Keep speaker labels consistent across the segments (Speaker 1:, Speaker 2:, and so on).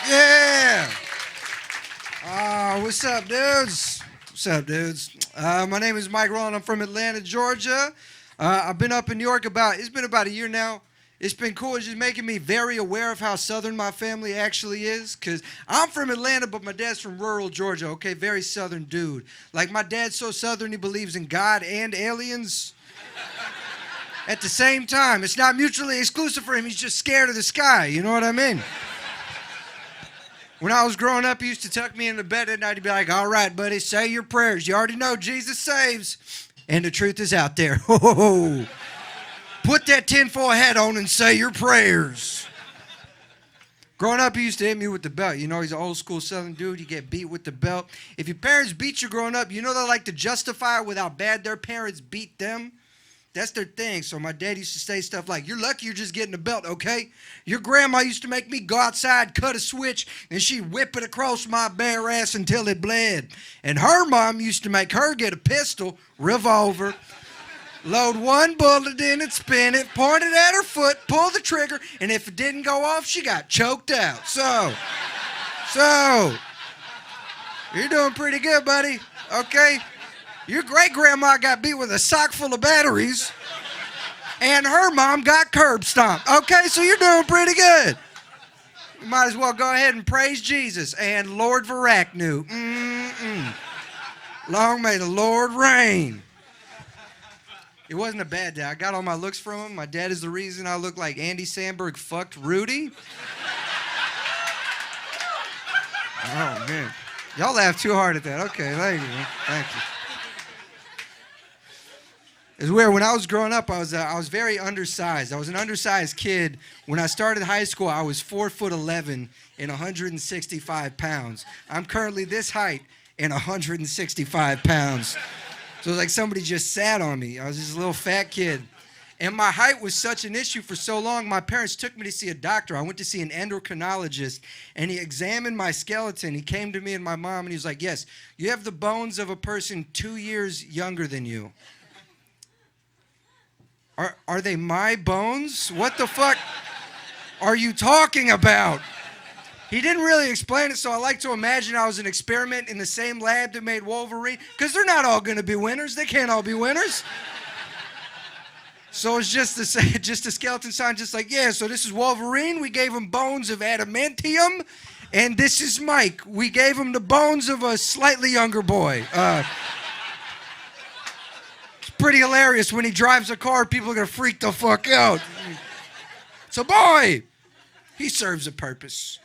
Speaker 1: Yeah. What's up, dudes? What's up, dudes? My name is Mike Rowland. I'm from Atlanta, Georgia. I've been up in New York it's been about a year now. It's been cool. It's just making me very aware of how southern my family actually is. Because I'm from Atlanta, but my dad's from rural Georgia, okay? Very southern dude. Like, my dad's so southern, he believes in God and aliens at the same time. It's not mutually exclusive for him. He's just scared of the sky. You know what I mean? When I was growing up, he used to tuck me into bed at night. He'd be like, all right, buddy, say your prayers. You already know Jesus saves, and the truth is out there. Put that tinfoil hat on and say your prayers. Growing up, he used to hit me with the belt. You know, he's an old school southern dude. You get beat with the belt. If your parents beat you growing up, you know they like to justify with how bad their parents beat them. That's their thing. So my dad used to say stuff like, you're lucky you're just getting a belt, okay? Your grandma used to make me go outside, cut a switch, and she'd whip it across my bare ass until it bled. And her mom used to make her get a pistol, revolver, load one bullet in it, spin it, point it at her foot, pull the trigger, and if it didn't go off, she got choked out. So, you're doing pretty good, buddy, okay? Your great-grandma got beat with a sock full of batteries, and her mom got curb stomped. Okay, so you're doing pretty good. You might as well go ahead and praise Jesus and Lord Varaknu. Long may the Lord reign. It wasn't a bad day. I got all my looks from him. My dad is the reason I look like Andy Samberg fucked Rudy. Oh, man. Y'all laugh too hard at that. Okay, thank you, man. Thank you. It's weird. When I was growing up, I was very undersized. I was an undersized kid. When I started high school, I was 4'11" and 165 pounds. I'm currently this height and 165 pounds. So it was like somebody just sat on me. I was just a little fat kid. And my height was such an issue for so long, my parents took me to see a doctor. I went to see an endocrinologist, and he examined my skeleton. He came to me and my mom, and he was like, yes, you have the bones of a person 2 years younger than you. Are they my bones? What the fuck are you talking about? He didn't really explain it, so I like to imagine I was an experiment in the same lab that made Wolverine, because they're not all going to be winners. They can't all be winners. So it's just a skeleton scientist like, yeah, so this is Wolverine. We gave him bones of adamantium, and this is Mike. We gave him the bones of a slightly younger boy. Pretty hilarious. When he drives a car, people are going to freak the fuck out. So, boy, he serves a purpose.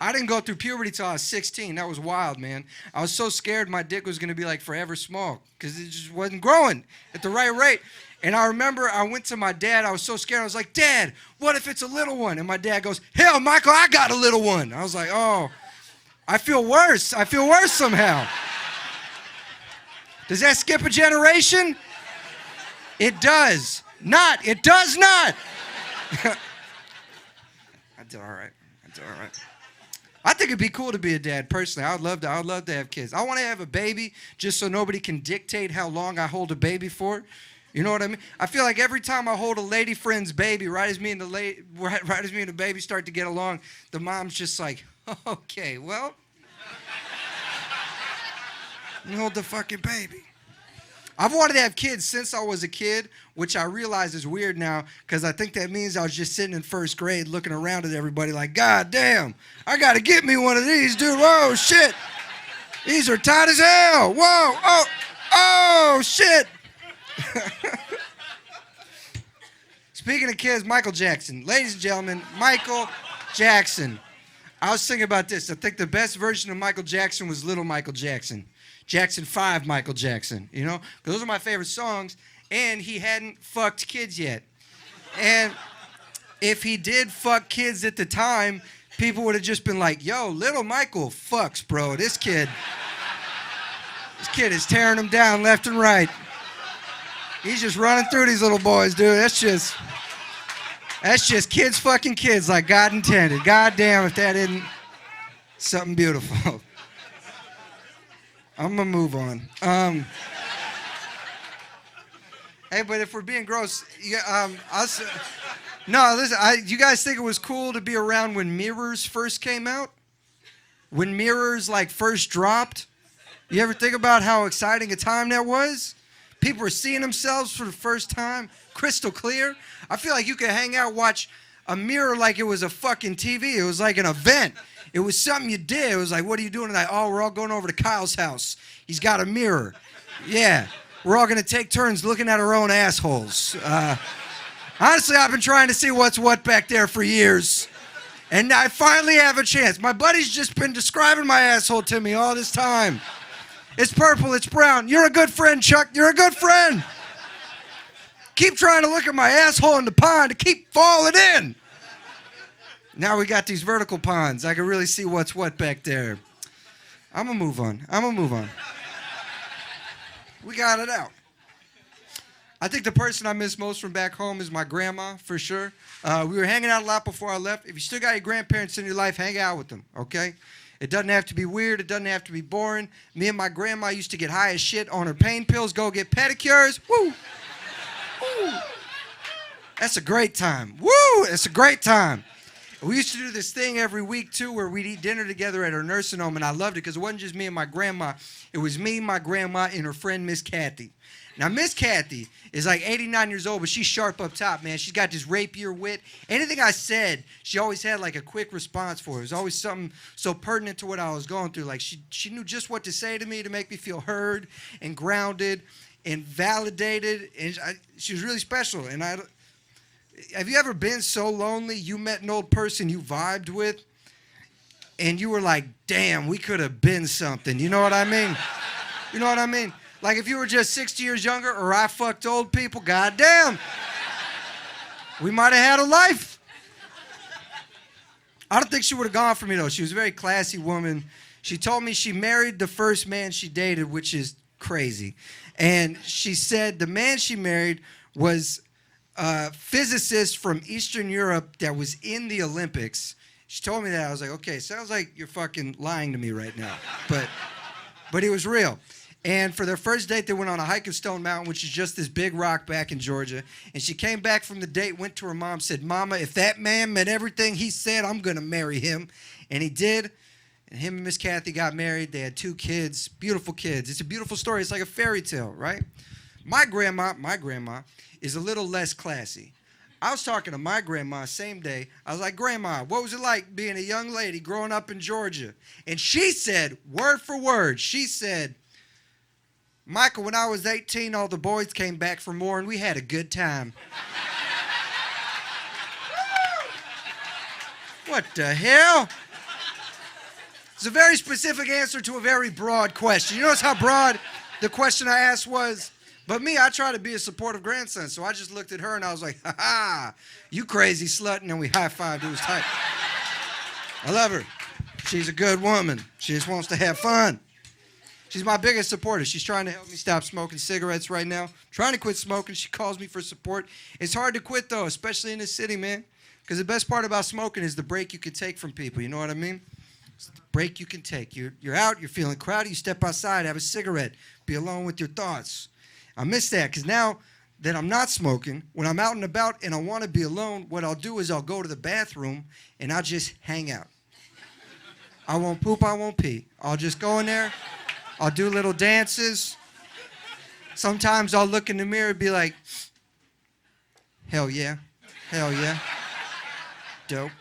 Speaker 1: I didn't go through puberty till I was 16. That was wild, man. I was so scared my dick was going to be like forever small because it just wasn't growing at the right rate. And I remember I went to my dad. I was so scared. I was like, Dad, what if it's a little one? And my dad goes, hell, Michael, I got a little one. I was like, oh, I feel worse. I feel worse somehow. Does that skip a generation? It does. Not. It does not. I did all right. I think it'd be cool to be a dad, personally. I would love to have kids. I want to have a baby just so nobody can dictate how long I hold a baby for. You know what I mean? I feel like every time I hold a lady friend's baby, right as me and the baby start to get along, the mom's just like, okay, well, you hold the fucking baby. I've wanted to have kids since I was a kid, which I realize is weird now because I think that means I was just sitting in first grade looking around at everybody like, God damn, I got to get me one of these, dude. Whoa, shit. These are tight as hell. Whoa, oh, shit. Speaking of kids, Michael Jackson. Ladies and gentlemen, Michael Jackson. I was thinking about this. I think the best version of Michael Jackson was Little Michael Jackson. Jackson 5 Michael Jackson, you know? Because those are my favorite songs, and he hadn't fucked kids yet. And if he did fuck kids at the time, people would have just been like, yo, Little Michael fucks, bro. This kid is tearing them down left and right. He's just running through these little boys, dude. That's just kids fucking kids like God intended. God damn if that isn't something beautiful. I'm going to move on. Hey, but if we're being gross, No, listen, you guys think it was cool to be around when mirrors first came out? When mirrors like first dropped? You ever think about how exciting a time that was? People were seeing themselves for the first time, crystal clear. I feel like you could hang out, watch a mirror like it was a fucking TV. It was like an event. It was something you did. It was like, what are you doing tonight? Oh, we're all going over to Kyle's house. He's got a mirror. Yeah, we're all going to take turns looking at our own assholes. Honestly, I've been trying to see what's what back there for years. And I finally have a chance. My buddy's just been describing my asshole to me all this time. It's purple, it's brown. You're a good friend, Chuck. You're a good friend. Keep trying to look at my asshole in the pond to keep falling in. Now we got these vertical ponds. I can really see what's what back there. I'm going to move on. We got it out. I think the person I miss most from back home is my grandma, for sure. We were hanging out a lot before I left. If you still got your grandparents in your life, hang out with them, okay? It doesn't have to be weird. It doesn't have to be boring. Me and my grandma used to get high as shit on her pain pills, go get pedicures. Woo! Woo! That's a great time. Woo! It's a great time. We used to do this thing every week, too, where we'd eat dinner together at her nursing home, and I loved it because it wasn't just me and my grandma. It was me, my grandma, and her friend, Miss Kathy. Now, Miss Kathy is like 89 years old, but she's sharp up top, man. She's got this rapier wit. Anything I said, she always had like a quick response for it. It was always something so pertinent to what I was going through. Like she knew just what to say to me to make me feel heard and grounded and validated. And she was really special. And have you ever been so lonely you met an old person you vibed with and you were like, damn, we could have been something. You know what I mean? You know what I mean? Like if you were just 60 years younger or I fucked old people, goddamn, we might have had a life. I don't think she would have gone for me, though. She was a very classy woman. She told me she married the first man she dated, which is crazy. And she said the man she married was a physicist from Eastern Europe that was in the Olympics. She told me that. I was like, okay, sounds like you're fucking lying to me right now. But it was real. And for their first date, they went on a hike of Stone Mountain, which is just this big rock back in Georgia. And she came back from the date, went to her mom, said, Mama, if that man meant everything he said, I'm going to marry him. And he did. And him and Miss Kathy got married. They had 2 kids, beautiful kids. It's a beautiful story. It's like a fairy tale, right? My grandma is a little less classy. I was talking to my grandma same day. I was like, Grandma, what was it like being a young lady growing up in Georgia? And she said, word for word, she said, Michael, when I was 18, all the boys came back for more, and we had a good time. What the hell? It's a very specific answer to a very broad question. You notice how broad the question I asked was? But me, I try to be a supportive grandson, so I just looked at her, and I was like, ha-ha, you crazy slut, and then we high-fived. It was tight. I love her. She's a good woman. She just wants to have fun. She's my biggest supporter. She's trying to help me stop smoking cigarettes right now. Trying to quit smoking. She calls me for support. It's hard to quit, though, especially in this city, man. Because the best part about smoking is the break you can take from people. You know what I mean? It's the break you can take. You're out. You're feeling crowded. You step outside, have a cigarette. Be alone with your thoughts. I miss that because now that I'm not smoking, when I'm out and about and I want to be alone, what I'll do is I'll go to the bathroom and I'll just hang out. I won't poop. I won't pee. I'll just go in there. I'll do little dances. Sometimes I'll look in the mirror and be like, hell yeah, dope.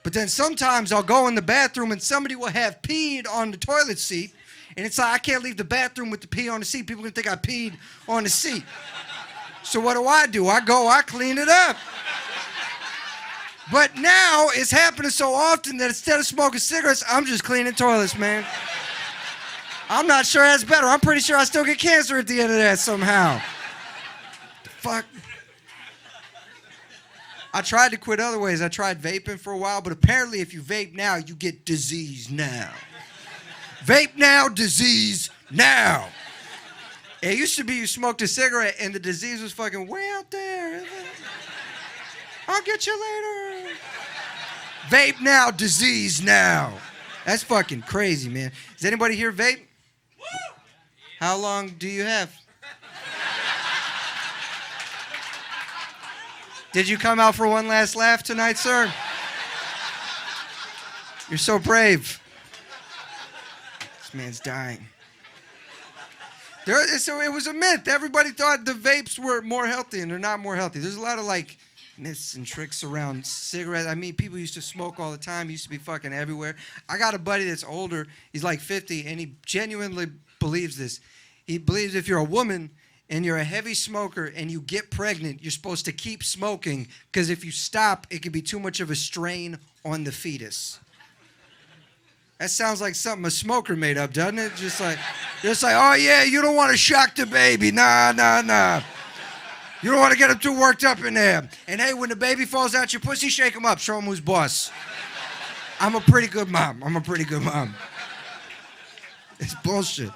Speaker 1: But then sometimes I'll go in the bathroom and somebody will have peed on the toilet seat, and it's like I can't leave the bathroom with the pee on the seat. People are gonna think I peed on the seat. So what do? I clean it up. But now it's happening so often that instead of smoking cigarettes, I'm just cleaning toilets, man. I'm not sure that's better. I'm pretty sure I still get cancer at the end of that somehow. The fuck? I tried to quit other ways. I tried vaping for a while, but apparently if you vape now, you get disease now. Vape now, disease now. It used to be you smoked a cigarette and the disease was fucking way out there. I'll get you later. Vape now, disease now. That's fucking crazy, man. Does anybody here vape? How long do you have? Did you come out for one last laugh tonight, sir? You're so brave. This man's dying. So it was a myth. Everybody thought the vapes were more healthy, and they're not more healthy. There's a lot of like myths and tricks around cigarettes. I mean, people used to smoke all the time. Used to be fucking everywhere. I got a buddy that's older. He's like 50, and he genuinely believes this. He believes if you're a woman and you're a heavy smoker and you get pregnant, you're supposed to keep smoking because if you stop, it could be too much of a strain on the fetus. That sounds like something a smoker made up, doesn't it? Just like, oh yeah, you don't want to shock the baby. Nah. You don't want to get him too worked up in there. And hey, when the baby falls out your pussy, shake him up. Show him who's boss. I'm a pretty good mom. It's bullshit.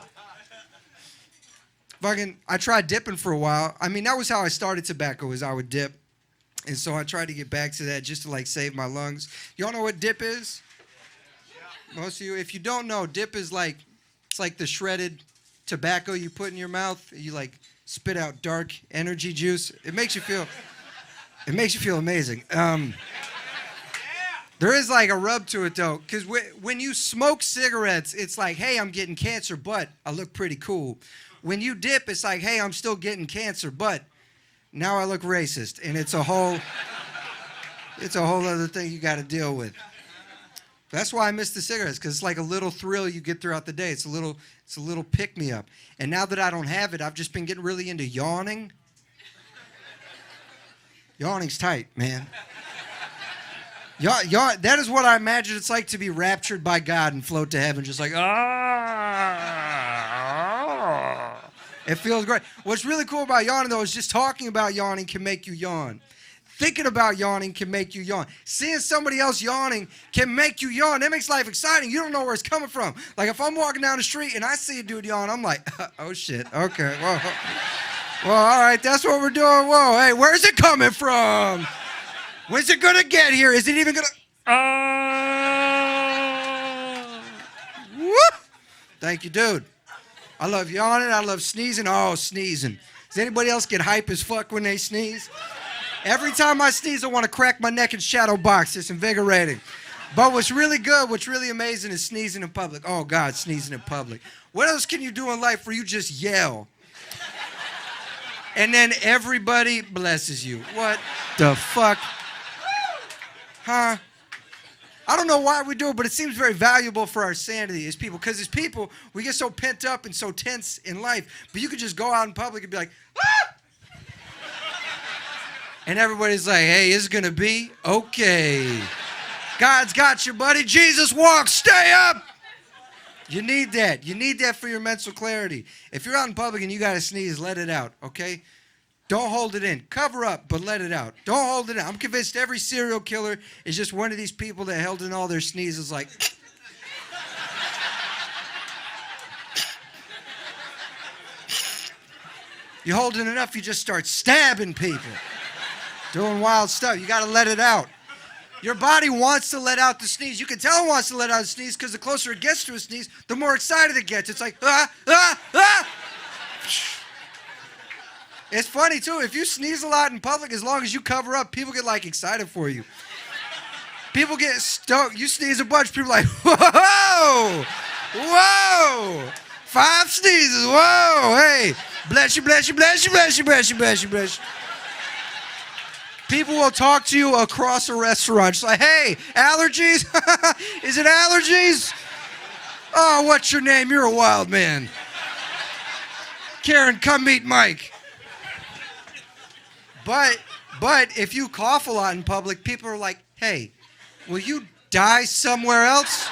Speaker 1: I tried dipping for a while. I mean, that was how I started tobacco, is I would dip. And so I tried to get back to that just to like save my lungs. Y'all know what dip is? Most of you, if you don't know, dip is like, it's like the shredded tobacco you put in your mouth. You like spit out dark energy juice. It makes you feel amazing. There is like a rub to it though, because when you smoke cigarettes, it's like, hey, I'm getting cancer, but I look pretty cool. When you dip, it's like, hey, I'm still getting cancer, but now I look racist, and it's a whole other thing you got to deal with. That's why I miss the cigarettes, because it's like a little thrill you get throughout the day. It's a little pick-me-up. And now that I don't have it, I've just been getting really into yawning. Yawning's tight, man. That is what I imagine it's like to be raptured by God and float to heaven, just like, It feels great. What's really cool about yawning, though, is just talking about yawning can make you yawn. Thinking about yawning can make you yawn. Seeing somebody else yawning can make you yawn. That makes life exciting. You don't know where it's coming from. Like if I'm walking down the street and I see a dude yawn, I'm like, oh shit, okay, well, all right, that's what we're doing. Whoa, hey, where's it coming from? When's it gonna get here? Is it even gonna? Whoop! Thank you, dude. I love yawning. I love sneezing. Oh, sneezing. Does anybody else get hype as fuck when they sneeze? Every time I sneeze, I want to crack my neck and shadow box. It's invigorating. But what's really good, what's really amazing is sneezing in public. Oh, God, sneezing in public. What else can you do in life where you just yell? And then everybody blesses you. What the fuck? Huh? I don't know why we do it, but it seems very valuable for our sanity as people. Because as people, we get so pent up and so tense in life. But you could just go out in public and be like, ah! And everybody's like, hey, it's going to be okay. God's got you, buddy. Jesus walks. Stay up. You need that. You need that for your mental clarity. If you're out in public and you got to sneeze, let it out, okay? Don't hold it in. Cover up, but let it out. Don't hold it in. I'm convinced every serial killer is just one of these people that held in all their sneezes like... You hold in enough, you just start stabbing people. Doing wild stuff. You got to let it out. Your body wants to let out the sneeze. You can tell it wants to let out the sneeze because the closer it gets to a sneeze, the more excited it gets. It's like, It's funny, too. If you sneeze a lot in public, as long as you cover up, people get, like, excited for you. People get stoked. You sneeze a bunch, people are like, whoa! Whoa! 5 sneezes. Whoa! Hey! Bless you, bless you, bless you, bless you, bless you, bless you, bless you. People will talk to you across a restaurant. Just like, hey, allergies? Is it allergies? Oh, what's your name? You're a wild man. Karen, come meet Mike. But if you cough a lot in public, people are like, hey, will you die somewhere else?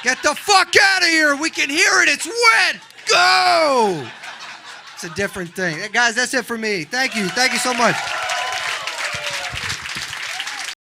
Speaker 1: Get the fuck out of here. We can hear it. It's wet. Go. It's a different thing. Guys, that's it for me. Thank you. Thank you so much.